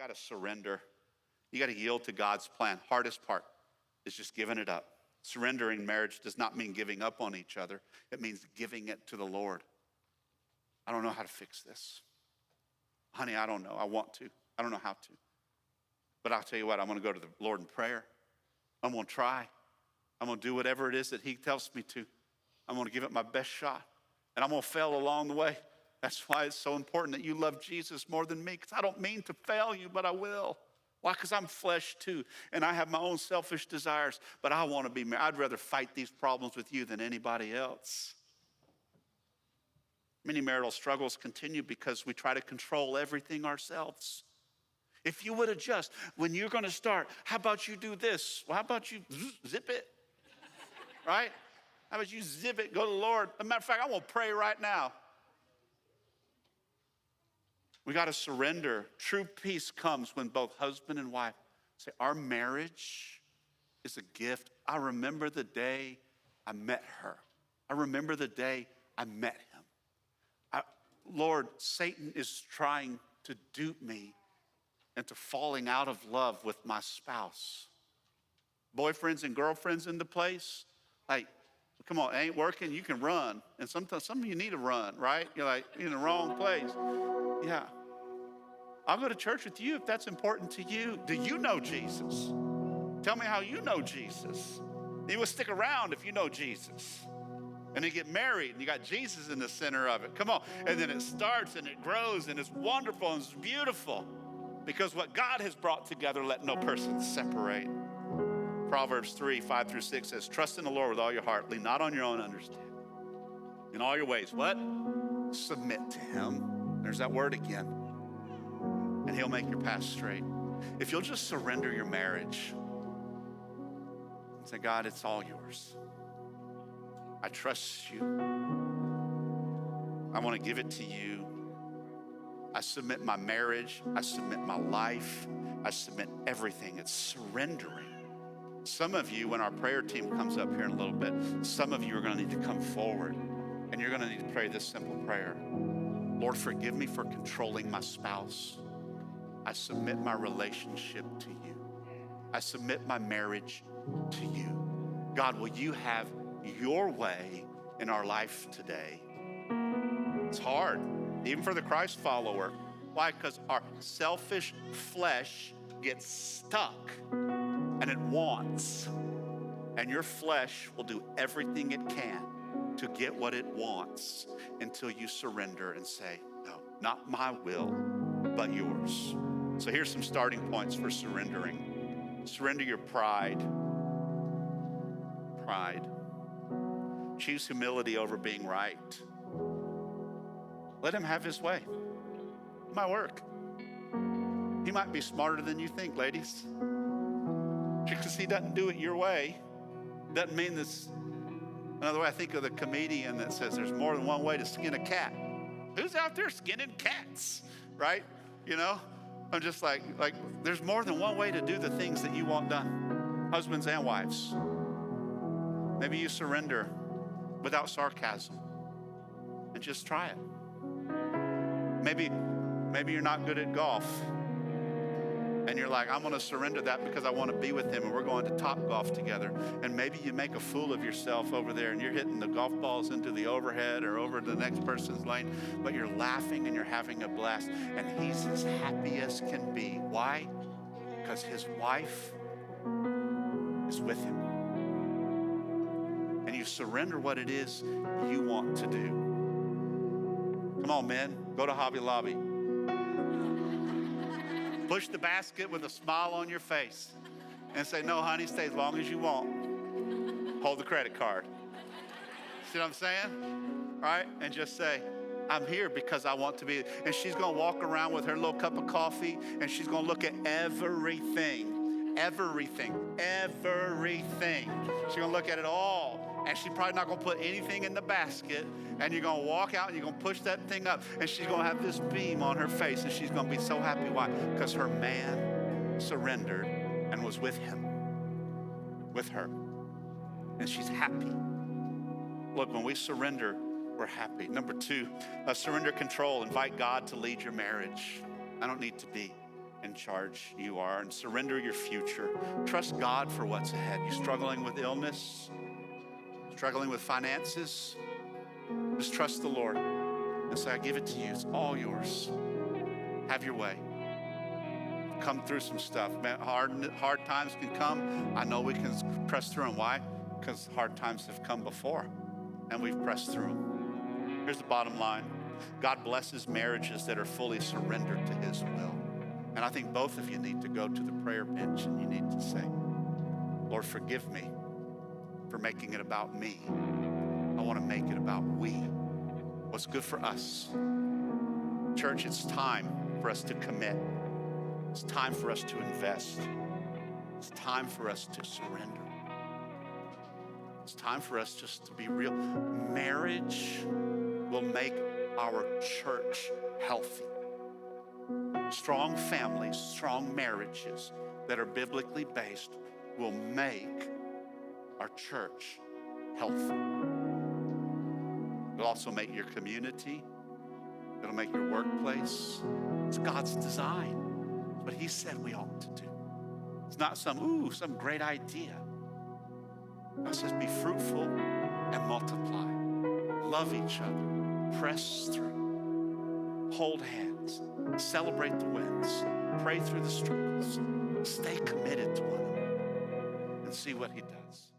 got to surrender. You got to yield to God's plan. Hardest part is just giving it up. Surrendering marriage does not mean giving up on each other. It means giving it to the Lord. I don't know how to fix this. Honey, I don't know. I want to. I don't know how to. But I'll tell you what, I'm going to go to the Lord in prayer. I'm going to try. I'm going to do whatever it is that he tells me to. I'm going to give it my best shot. And I'm going to fail along the way. That's why it's so important that you love Jesus more than me, because I don't mean to fail you, but I will. Why? Because I'm flesh too, and I have my own selfish desires, but I want to be married. I'd rather fight these problems with you than anybody else. Many marital struggles continue because we try to control everything ourselves. If you would adjust, when you're going to start, how about you do this? Well, how about you zip it, right? How about you zip it, go to the Lord? As a matter of fact, I want to pray right now. We got to surrender. True peace comes when both husband and wife say, our marriage is a gift. I remember the day I met her. I remember the day I met him. Lord, Satan is trying to dupe me into falling out of love with my spouse. Boyfriends and girlfriends in the place, like, come on, it ain't working, you can run. And sometimes some of you need to run, right? You're like, you're in the wrong place. Yeah. I'll go to church with you if that's important to you. Do you know Jesus? Tell me how you know Jesus. You will stick around if you know Jesus. And then get married and you got Jesus in the center of it. Come on. And then it starts and it grows and it's wonderful and it's beautiful. Because what God has brought together, let no person separate. Proverbs 3:5-6 says, trust in the Lord with all your heart. Lean not on your own understanding. In all your ways, what? Submit to him. There's that word again. And he'll make your path straight. If you'll just surrender your marriage and say, God, it's all yours. I trust you. I want to give it to you. I submit my marriage. I submit my life. I submit everything. It's surrendering. Some of you, when our prayer team comes up here in a little bit, some of you are going to need to come forward and you're going to need to pray this simple prayer. Lord, forgive me for controlling my spouse. I submit my relationship to you. I submit my marriage to you. God, will you have your way in our life today? It's hard, even for the Christ follower. Why? Because our selfish flesh gets stuck and it wants. And your flesh will do everything it can to get what it wants until you surrender and say, no, not my will, but yours. So here's some starting points for surrendering. Surrender your pride. Pride. Choose humility over being right. Let him have his way. It might work. He might be smarter than you think, ladies. Because he doesn't do it your way, doesn't mean this. Another way, I think of the comedian that says there's more than one way to skin a cat. Who's out there skinning cats, right? You know, I'm just like there's more than one way to do the things that you want done. Husbands and wives. Maybe you surrender without sarcasm and just try it. Maybe you're not good at golf and you're like, I'm going to surrender that because I want to be with him and we're going to Top Golf together. And maybe you make a fool of yourself over there and you're hitting the golf balls into the overhead or over the next person's lane, but you're laughing and you're having a blast and he's as happy as can be. Why? Because his wife is with him. And you surrender what it is you want to do. Come on, men, go to Hobby Lobby. Push the basket with a smile on your face and say, no, honey, stay as long as you want. Hold the credit card. See what I'm saying? Right? And just say, I'm here because I want to be. And she's going to walk around with her little cup of coffee and she's going to look at everything. Everything. She's going to look at it all. And she's probably not going to put anything in the basket. And you're going to walk out and you're going to push that thing up. And she's going to have this beam on her face. And she's going to be so happy. Why? Because her man surrendered and was with him. With her. And she's happy. Look, when we surrender, we're happy. Number 2, surrender control. Invite God to lead your marriage. I don't need to be. in charge you are, and surrender your future. Trust God for what's ahead. You struggling with illness, struggling with finances, just trust the Lord and say, I give it to you. It's all yours. Have your way. Come through some stuff. Man, hard times can come. I know we can press through them. Why? Because hard times have come before, and we've pressed through them. Here's the bottom line. God blesses marriages that are fully surrendered to his will. And I think both of you need to go to the prayer bench and you need to say, Lord, forgive me for making it about me. I want to make it about we. What's good for us. Church, it's time for us to commit. It's time for us to invest. It's time for us to surrender. It's time for us just to be real. Marriage will make our church healthy. Strong families, strong marriages that are biblically based will make our church healthy. It'll also make your community. It'll make your workplace. It's God's design. It's what he said we ought to do. It's not some great idea. God says be fruitful and multiply. Love each other. Press through. Hold hands. Celebrate the wins. Pray through the struggles. Stay committed to one another and see what he does.